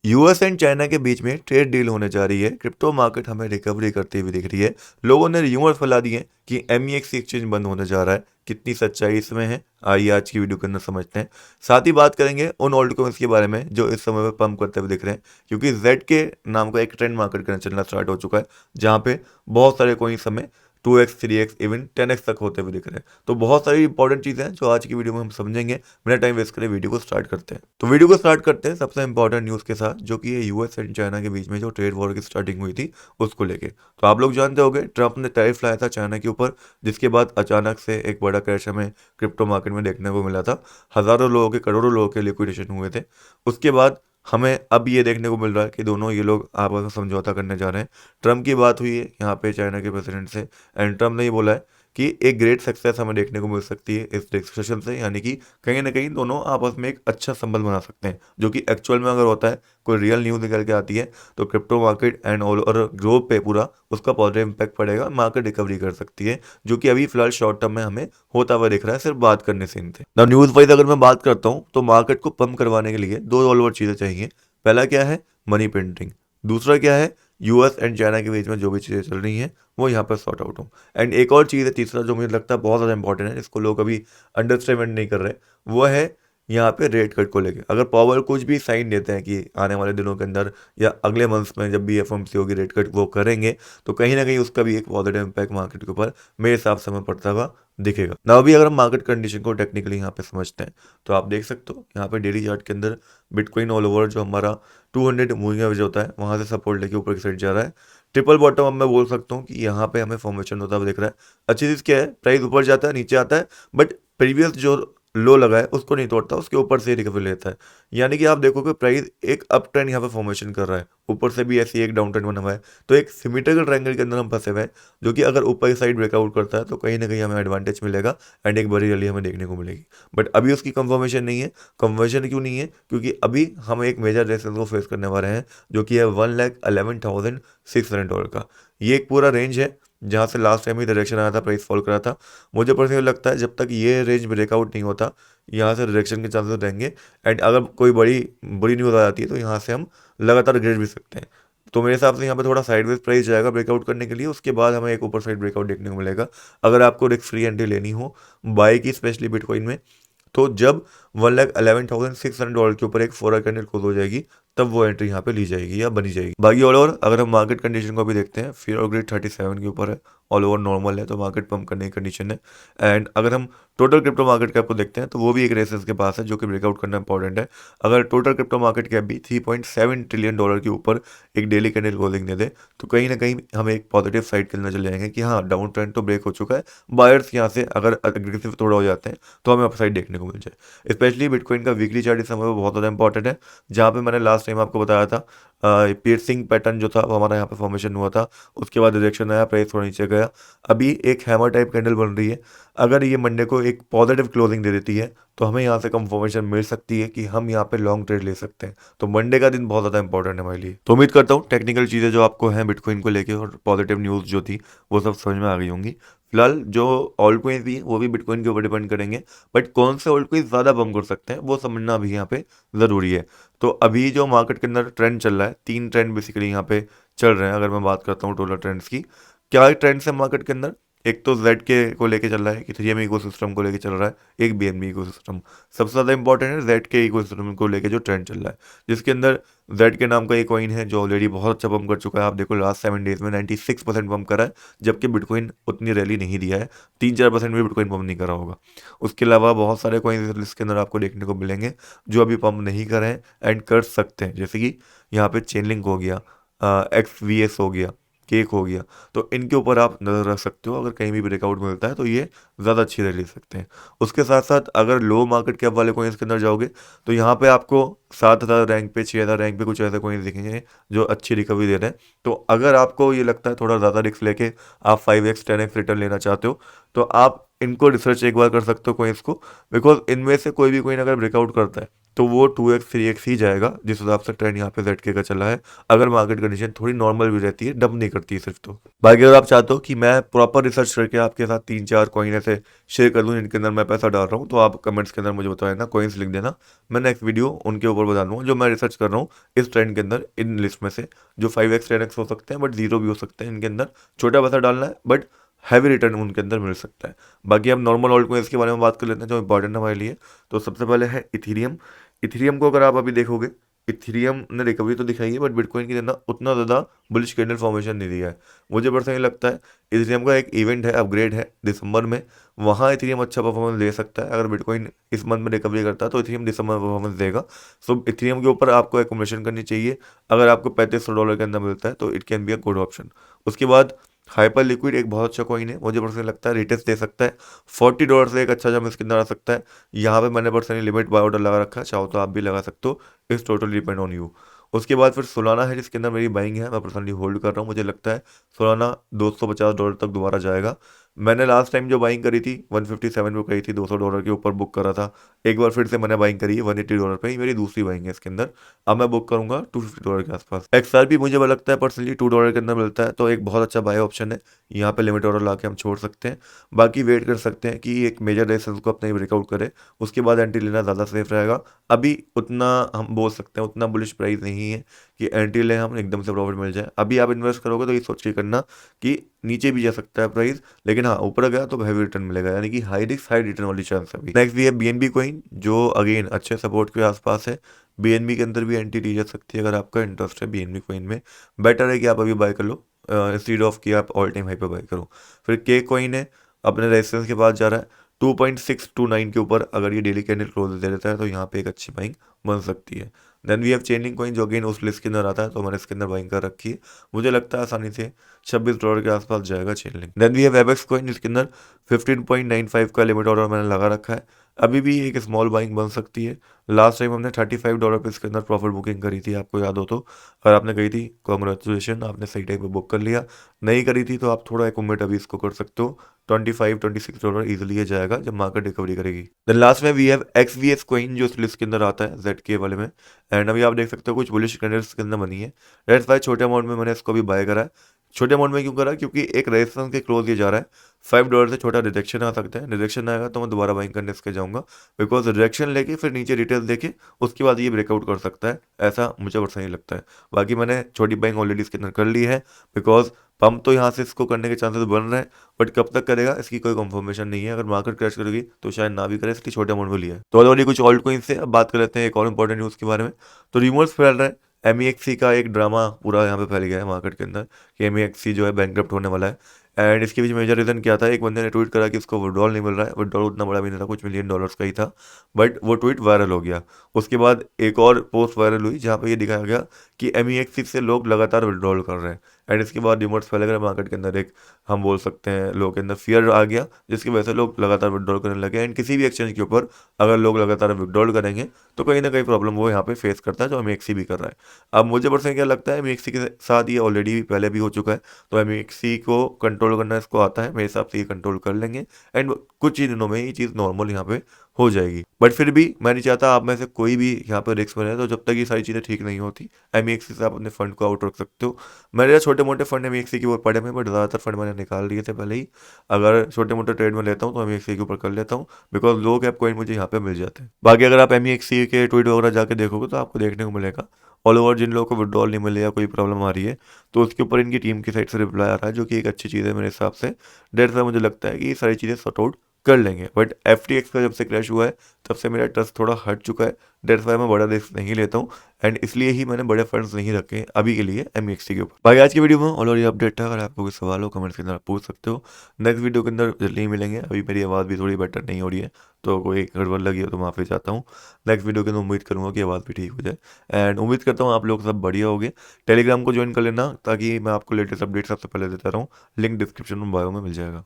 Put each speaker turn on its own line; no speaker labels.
US and China के बीच में trade deal होने जा रही है। क्रिप्टो मार्केट हमें रिकवरी करती हुई दिख रही है। लोगों ने र्यूमर फैला दिए कि एमईएक्स एक्सचेंज बंद होने जा रहा है। कितनी सच्चाई इसमें है, आइए आज की वीडियो के अंदर समझते हैं। साथ ही बात करेंगे उन ओल्ड कॉइन्स के बारे में जो इस समय पे पंप करते हुए दिख रहे हैं, क्योंकि जेड के नाम का एक ट्रेंड मार्केट करना चलना स्टार्ट हो चुका है, जहाँ पे बहुत सारे कॉइन्स हमें 2x 3x इवन 10x तक होते हुए दिख रहे हैं। तो बहुत सारी इंपॉर्टेंट चीज़ें हैं जो आज की वीडियो में हम समझेंगे। बिना टाइम वेस्ट करे वीडियो को स्टार्ट करते हैं। तो वीडियो को स्टार्ट करते हैं सबसे इंपॉर्टेंट न्यूज़ के साथ, जो कि ये यूएस एंड चाइना के बीच में जो ट्रेड वॉर की स्टार्टिंग हुई थी उसको लेके। तो आप लोग जानते होंगे ट्रंप ने टैरिफ लाया था चाइना के ऊपर, जिसके बाद अचानक से एक बड़ा क्रैश हमें क्रिप्टो मार्केट में देखने को मिला था। हज़ारों लोगों के, करोड़ों लोगों के लिक्विडेशन हुए थे। उसके बाद हमें अब ये देखने को मिल रहा है कि दोनों ये लोग आपस में समझौता करने जा रहे हैं। ट्रम्प की बात हुई है यहाँ पे चाइना के प्रेसिडेंट से, एंड ट्रम्प ने ये बोला है कि एक ग्रेट सक्सेस हमें देखने को मिल सकती है इस डिस्कशन से, यानी कि कहीं ना कहीं दोनों आपस में एक अच्छा संबंध बना सकते हैं, जो कि एक्चुअल में अगर होता है, कोई रियल न्यूज़ निकल के आती है, तो क्रिप्टो मार्केट एंड ऑल और ग्लोब पे पूरा उसका पॉजिटिव इम्पैक्ट पड़ेगा, मार्केट रिकवरी कर सकती है, जो कि अभी फिलहाल शॉर्ट टर्म में हमें होता हुआ दिख रहा है सिर्फ बात करने से इनसे। ना न्यूज़ वाइज अगर मैं बात करता हूँ तो मार्केट को पंप करवाने के लिए दो ऑल ओवर चीज़ें चाहिए। पहला क्या है, मनी प्रिंटिंग। दूसरा क्या है, यूएस एंड चाइना के बीच में जो भी चीज़ें चल रही हैं वो यहाँ पर सॉर्ट आउट हो। एंड एक और चीज़ है तीसरा, जो मुझे लगता है बहुत ज़्यादा इंपॉर्टेंट है, इसको लोग अभी अंडरस्टैंड नहीं कर रहे, वो है यहाँ पे रेट कट को लेके। अगर पावर कुछ भी साइन देते हैं कि आने वाले दिनों के अंदर या अगले मंथ्स में जब भी एफओएमसी होगी रेट कट वो करेंगे, तो कहीं ना कहीं उसका भी एक पॉजिटिव इम्पैक्ट मार्केट के ऊपर मेरे हिसाब से हमें पड़ता हुआ दिखेगा ना। अभी अगर हम मार्केट कंडीशन को टेक्निकली यहाँ पे समझते हैं तो आप देख सकते हो यहाँ पे डेली चार्ट के अंदर बिटकॉइन ऑल ओवर जो हमारा 200 मूविंग एवरेज होता है वहाँ से सपोर्ट लेके ऊपर की साइड जा रहा है। ट्रिपल बॉटम अब मैं बोल सकता हूँ कि यहाँ पे हमें फॉर्मेशन होता हुआ दिख रहा है। अच्छी चीज़ क्या है, प्राइस ऊपर जाता है नीचे आता है, बट प्रीवियस जो लो लगा है उसको नहीं तोड़ता, उसके ऊपर से रिकवरी लेता है। यानी कि आप देखोगे प्राइस एक अप ट्रेंड यहाँ पे फॉर्मेशन कर रहा है, ऊपर से भी ऐसी एक डाउन ट्रेंड बना हुआ है। तो एक सिमेट्रिकल ट्रायंगल के अंदर हम फंसे हुए हैं, जो कि अगर ऊपर की साइड ब्रेकआउट करता है तो कहीं ना कहीं हमें एडवांटेज मिलेगा एंड एक बड़ी रैली हमें देखने को मिलेगी। बट अभी उसकी कंफर्मेशन नहीं है। कंफर्मेशन क्यों नहीं है? क्योंकि अभी हम एक मेजर रेजिस्टेंस को फेस करने वाले हैं, जो कि है $1,11,600 का। ये एक पूरा रेंज है जहाँ से लास्ट टाइम ही डायरेक्शन आया था, प्राइस फॉल करा था। मुझे पर्सनली लगता है जब तक ये रेंज ब्रेकआउट नहीं होता, यहाँ से रिजेक्शन के चांसेस रहेंगे। एंड अगर कोई बड़ी बुरी न्यूज़ आ जाती है तो यहाँ से हम लगातार गिर भी सकते हैं। तो मेरे हिसाब से यहाँ पे थोड़ा साइडवेज प्राइस जाएगा ब्रेकआउट करने के लिए, उसके बाद हमें एक ऊपर साइड ब्रेकआउट देखने को मिलेगा। अगर आपको रिस्क फ्री एंट्री लेनी हो बाय की, स्पेशली बिटकॉइन में, तो जब $1,11,600 के ऊपर एक फोर कैंडल क्लोज हो जाएगी, तब वो एंट्री यहाँ पे ली जाएगी या बनी जाएगी। बाकी ऑल ओवर अगर हम मार्केट कंडीशन को भी देखते हैं, फियर और ग्रिड 37 के ऊपर है, ऑल ओवर नॉर्मल है, तो मार्केट पंप करने की कंडीशन है। एंड अगर हम टोटल क्रिप्टो मार्केट कैप को देखते हैं तो वो भी एक रेसेस के पास है, जो कि ब्रेकआउट करना इंपॉर्टेंट है। अगर टोटल क्रिप्टो मार्केट कैप भी $3.7 ट्रिलियन के ऊपर एक डेली कैंडल क्लोजिंग दे दे, तो कहीं ना कहीं हम एक पॉजिटिव साइड के अंदर चले जाएंगे कि हाँ, डाउन ट्रेंड तो ब्रेक हो चुका है। बायर्स यहाँ से अगर एग्रेसिव थोड़ा हो जाते हैं तो हमें अपसाइड देखने को मिल जाए। स्पेशली बिटकॉइन का वीकली चार्ट इस समय बहुत ज़्यादा इंपॉर्टेंट है, जहाँ पे मैंने लास्ट टाइम आपको बताया था पियर्सिंग पैटर्न जो था वो हमारा यहाँ पे फॉर्मेशन हुआ था, उसके बाद रिजेक्शन आया, प्राइस थोड़ा नीचे गया। अभी एक हैमर टाइप कैंडल बन रही है। अगर ये मंडे को एक पॉजिटिव क्लोजिंग दे देती है तो हमें यहाँ से कंफर्मेशन मिल सकती है कि हम यहाँ पे लॉन्ग ट्रेड ले सकते हैं। तो मंडे का दिन बहुत ज़्यादा इंपॉर्टेंट है हमारे लिए। तो उम्मीद करता हूँ टेक्निकल चीज़ें जो आपको हैं बिटकॉइन को लेके और पॉजिटिव न्यूज़ जो थी वो सब समझ में आ गई होंगी। फिलहाल जो ऑल्ट कॉइन्स भी हैं वो भी बिटकॉइन के ऊपर डिपेंड करेंगे, बट कौन से ऑल्ट कॉइन्स ज़्यादा बम कर सकते हैं वो समझना अभी यहाँ पे ज़रूरी है। तो अभी जो मार्केट के अंदर ट्रेंड चल रहा है, तीन ट्रेंड बेसिकली यहाँ पे चल रहे हैं। अगर मैं बात करता हूँ टोटल ट्रेंड्स की, क्या ट्रेंड्स है मार्केट के अंदर? एक तो जेड के को लेके चल रहा है, इथेरियम इकोसिस्टम को लेके चल रहा है, एक बीएनबी इकोसिस्टम। सबसे ज़्यादा इंपॉर्टेंट है जेड के इकोसिस्टम को लेके जो ट्रेंड चल रहा है, जिसके अंदर जेड के नाम का एक कॉइन है जो ऑलरेडी बहुत अच्छा पंप कर चुका है। आप देखो लास्ट 7 डेज में 96% पंप करा है, जबकि बिटकॉइन उतनी रैली नहीं दिया है, 3-4% भी बिटकॉइन पंप नहीं करा होगा। उसके अलावा बहुत सारे कॉइन इस लिस्ट के अंदर आपको देखने को मिलेंगे जो अभी पंप नहीं कर रहे हैं एंड कर सकते हैं, जैसे कि यहाँ पे चेनलिंक हो गया, XVS हो गया, केक हो गया। तो इनके ऊपर आप नज़र रख सकते हो, अगर कहीं भी ब्रेकआउट मिलता है तो ये ज़्यादा अच्छी रैली सकते हैं। उसके साथ साथ अगर लो मार्केट कैप वाले कॉइन्स के अंदर जाओगे तो यहाँ पे आपको 7,000 रैंक पे, 6,000 रैंक पे कुछ ऐसे कॉइन्स दिखेंगे जो अच्छी रिकवरी दे रहे हैं। तो अगर आपको ये लगता है थोड़ा ज़्यादा रिस्क लेके आप 5x 10x रिटर्न लेना चाहते हो, तो आप इनको रिसर्च एक बार कर सकते हो कॉइन्स को, बिकॉज इनमें से कोई भी कॉइन अगर ब्रेकआउट करता है तो वो 2x 3x ही जाएगा जिस हिसाब से ट्रेंड यहाँ पे ZK का चला है, अगर मार्केट कंडीशन थोड़ी नॉर्मल भी रहती है, डंप नहीं करती है सिर्फ। तो बाकी अगर आप चाहते हो कि मैं प्रॉपर रिसर्च करके आपके साथ 3-4 कॉइन ऐसे शेयर कर दूँ जिनके अंदर मैं पैसा डाल रहा हूँ, तो आप कमेंट्स के अंदर मुझे बता देना, कॉइन्स लिख देना, मैं नेक्स्ट वीडियो उनके ऊपर बता दूंगा जो मैं रिसर्च कर रहा हूँ इस ट्रेंड के अंदर, इन लिस्ट में से, जो 5x 10x हो सकते हैं बट जीरो भी हो सकते हैं इनके अंदर। छोटा पैसा डालना है बट हैवी रिटर्न उनके अंदर मिल सकता है। बाकी हम नॉर्मल ऑल्ट कॉइन्स के बारे में बात कर लेते हैं जो इंपॉर्टेंट है हमारे लिए। तो सबसे पहले है इथीरियम। इथीरियम को अगर आप अभी देखोगे, इथीरियम ने रिकवरी तो दिखाई है बट बिटकॉइन की तरह उतना ज़्यादा बुलिश कैंडल फॉर्मेशन नहीं दिया है। मुझे पर्सनली लगता है इथीरियम का एक इवेंट है, अपग्रेड है दिसंबर में, वहाँ इथीरियम अच्छा परफॉर्मेंस दे सकता है। अगर बिटकॉइन इस मंथ में रिकवरी करता है तो इथीरियम दिसंबर में परफॉर्मेंस देगा। सो इथीरियम के ऊपर आपको एकोमोडेशन करनी चाहिए। अगर आपको $3500 के अंदर मिलता है तो it can be a good option. उसके बाद हाइपर लिक्विड एक बहुत अच्छा कॉइन है, मुझे पर्सनली लगता है रिटेस्ट दे सकता है। $40 से एक अच्छा जम इसके अंदर आ सकता है। यहाँ पे मैंने पर्सनली लिमिट बाय ऑर्डर लगा रखा है, चाहो तो आप भी लगा सकते हो, it's totally depend on you. उसके बाद फिर सोलाना है जिसके अंदर मेरी बाइंग है, मैं पर्सनली होल्ड कर रहा हूँ। मुझे लगता है सोलाना $250 तक दोबारा जाएगा। मैंने लास्ट टाइम जो बाइंग करी थी 157 पे करी थी, $200 के ऊपर बुक करा था। एक बार फिर से मैंने बाइंग करी है $180 पे, ये मेरी दूसरी बाइंग है इसके अंदर। अब मैं बुक करूंगा $250 के आसपास। XRP मुझे लगता है पर्सनली $2 के अंदर मिलता है तो एक बहुत अच्छा बाय ऑप्शन है, यहाँ पे लिमिट ऑर्डर ला के हम छोड़ सकते हैं। बाकी वेट कर सकते हैं कि एक मेजर रेजिस्टेंस को अपने ब्रेकआउट करे, उसके बाद एंट्री लेना ज़्यादा सेफ रहेगा। अभी उतना हम बोल सकते हैं उतना बुलिश प्राइस नहीं है कि एंट्री ले हम एकदम से प्रॉफिट मिल जाए। अभी आप इन्वेस्ट करोगे तो ये सोच के करना कि नीचे भी जा सकता है प्राइस, लेकिन हाँ ऊपर गया तो हैवी रिटर्न मिलेगा, यानी कि हाई रिस्क हाई रिटर्न वाली चांस है अभी। नेक्स्ट भी है BNB कॉइन जो अगेन अच्छे सपोर्ट के आसपास है। BNB के अंदर भी एंट्री ली जा सकती है अगर आपका इंटरेस्ट है BNB कॉइन में। बेटर है कि आप अभी बाय कर लो इंस्टीड ऑफ कि आप ऑल टाइम हाई पे बाय करो। फिर के कॉइन है, अपने रेजिस्टेंस के पास जा रहा है 2.629 के ऊपर, अगर ये डेली कैंडल क्लोज दे देता है तो यहाँ पे एक अच्छी बाइंग बन सकती है। Then we have Chainlink coin जो अगेन उस लिस्ट के अंदर आता है, तो मैंने इसके अंदर बाइंग कर रखी है। मुझे लगता है आसानी से $26 के आसपास जाएगा Chainlink. Then we have Apex coin जिसके अंदर 15.95 का लिमिट ऑर्डर मैंने लगा रखा है, अभी भी एक स्मॉल बाइंग बन सकती है। लास्ट टाइम हमने $35 पे इसके अंदर प्रॉफिट बुकिंग करी थी, आपको याद हो तो। अगर आपने कही थी कॉन्ग्रेचुलेशन, आपने सही टाइम पे बुक कर लिया। नहीं करी थी तो आप थोड़ा एक उम्मीद अभी इसको कर सकते हो। $25-26 इजिली ये जाएगा जब मार्केट रिकवरी करेगी। देन लास्ट में वी हैव XVS कॉइन जो इस लिस्ट के अंदर आता है ZK वाले में। एंड अभी आप देख सकते हो कुछ बुलिश कैंडल्स के अंदर बनी है, दैट्स वाई छोटे अमाउंट में मैंने इसको भी बाय करा है। छोटे अमाउंट में क्यों करा, क्योंकि एक रेजिस्टेंस के क्लोज ये जा रहा है, $5 से छोटा रिजेक्शन आ सकता है। रिजेक्शन आएगा तो मैं दोबारा बाइंग करने इसके जाऊंगा, बिकॉज रिजेक्शन लेके फिर नीचे डिटेल्स देके उसके बाद ये ब्रेकआउट कर सकता है, ऐसा मुझे पर्सनली लगता है। बाकी मैंने छोटी बाइंग ऑलरेडी इसके अंदर कर ली है, बिकॉज पंप तो यहाँ से इसको करने के चांसेस बन रहे हैं, बट कब तक करेगा इसकी कोई कंफर्मेशन नहीं है। अगर मार्केट क्रैश करेगी तो शायद ना भी करे, इसलिए छोटे अमाउंट में लिया है। तो ऑलरेडी कुछ ऑल्ट कॉइन से अब बात कर लेते हैं एक और इंपॉर्टेंट न्यूज़ के बारे में। तो रिमोर्स फैल रहा है, MEXC का एक ड्रामा पूरा यहाँ पे फैल गया है मार्केट के अंदर कि MEXC जो है बैंकक्रप्ट होने वाला है। एंड इसके पीछे मेजर रीज़न क्या था, एक बंदे ने ट्वीट करा कि उसको विड्रॉल नहीं मिल रहा है। विड्रॉल उतना बड़ा भी नहीं था, कुछ $1 मिलियन का ही था, बट वो ट्वीट वायरल हो गया। उसके बाद एक और पोस्ट वायरल हुई जहाँ पे ये दिखाया गया कि MEXC से लोग लगातार विड्रॉल कर रहे हैं। एंड इसके बाद रिमोट्स फैल गए मार्केट के अंदर, एक हम बोल सकते हैं लोगों के अंदर फियर आ गया, जिसकी वजह से लोग लगातार विड्रॉल करने लगे। एंड किसी भी एक्सचेंज के ऊपर अगर लोग लगातार विड्रॉल करेंगे तो कहीं ना कहीं प्रॉब्लम वो यहाँ पे फेस करता है, जो MEXC भी कर रहा है। अब मुझे पर्सनली क्या लगता है, MEXC के साथ ये ऑलरेडी पहले भी हो चुका है, तो MEXC को कंट्रोल करना इसको आता है, मेरे हिसाब से ये कंट्रोल कर लेंगे। एंड कुछ ही दिनों में ये चीज़ नॉर्मल यहाँ पे हो जाएगी। बट फिर भी मैं नहीं चाहता आप में से कोई भी यहाँ पर रिस्क में रहे, तो जब तक ये सारी चीज़ें ठीक नहीं होती MEXC से आप अपने फंड को आउट रख सकते हो। मेरे छोटे मोटे फंड MEXC के ऊपर पड़े हुए, बट ज़्यादातर फंड मैंने निकाल लिए थे पहले ही। अगर छोटे मोटे ट्रेड में लेता हूँ तो MEXC के ऊपर कर लेता हूँ, बिकॉज लो कैप कॉइन मुझे यहाँ पे मिल जाते हैं। बाकी अगर आप MEXC के ट्वीट वगैरह जाके देखोगे तो आपको देखने को मिलेगा ऑल ओवर जिन लोगों को विड्रॉल नहीं मिले या कोई प्रॉब्लम आ रही है तो उसके ऊपर इनकी टीम की साइड से रिप्लाई आ रहा है, जो कि एक अच्छी चीज़ है मेरे हिसाब से। डेट से मुझे लगता है कि ये सारी चीज़ें सॉर्ट आउट कर लेंगे। बट FTX का जब से क्रैश हुआ है तब से मेरा ट्रस्ट थोड़ा हट चुका है, डेट्स वाई मैं बड़ा रिस्क नहीं लेता हूँ। एंड इसलिए ही मैंने बड़े फंड्स नहीं रखे अभी के लिए MEXC के ऊपर। बाकी आज की वीडियो में ऑलरेडी अपडेट था, अगर आपको कोई सवाल हो कमेंट्स के अंदर आप पूछ सकते हो। नेक्स्ट वीडियो के अंदर जल्दी ही मिलेंगे। अभी मेरी आवाज़ भी थोड़ी बेटर नहीं हो रही है, तो कोई गड़बड़ लगी हो तो माफ़ी चाहता हूँ। नेक्स्ट वीडियो के अंदर उम्मीद करूँगा कि आवाज़ भी ठीक हो जाए। एंड उम्मीद करता हूँ आप लोग सब बढ़िया होगे। टेलीग्राम को ज्वाइन कर लेना ताकि मैं आपको लेटेस्ट अपडेट सबसे पहले देता रहूँ। लिंक डिस्क्रिप्शन में बायो में मिल जाएगा।